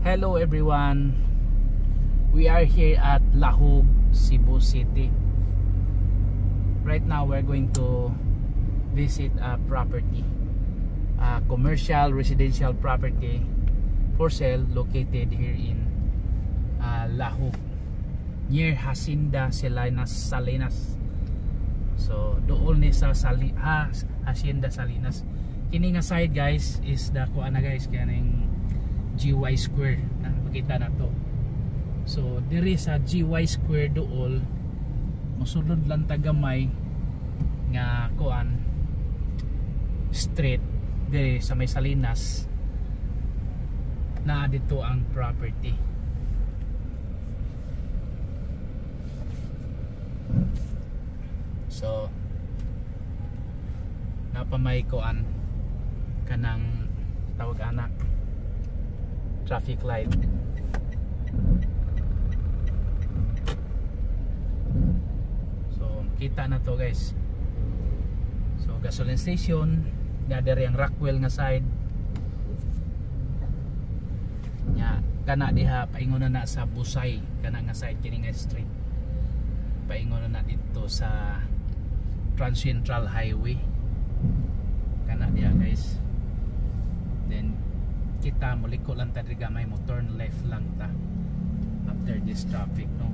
Hello everyone. We are here at Lahug, Cebu City. Right now we're going to visit a property, a commercial residential property for sale located here in Lahug, near Hacienda Salinas. So doon ni sa Hacienda Salinas. Kini nga side guys is the kuana guys kaning GY Square na makita na to. So diri sa GY Square dool mosulod lang tagamay nga kuan street diri sa may Salinas na dito ang property. So napamay kuan kanang tawag anak traffic light. So kita na to guys. So gasoline station nga diri ang Rockwell nga side nya kana diha paingon na sa Busay kana nga side kini nga street paingon na dito sa Trans Central Highway kana diha guys. Then kita muliko lang ta diri gamay mo turn left lang ta after this traffic no.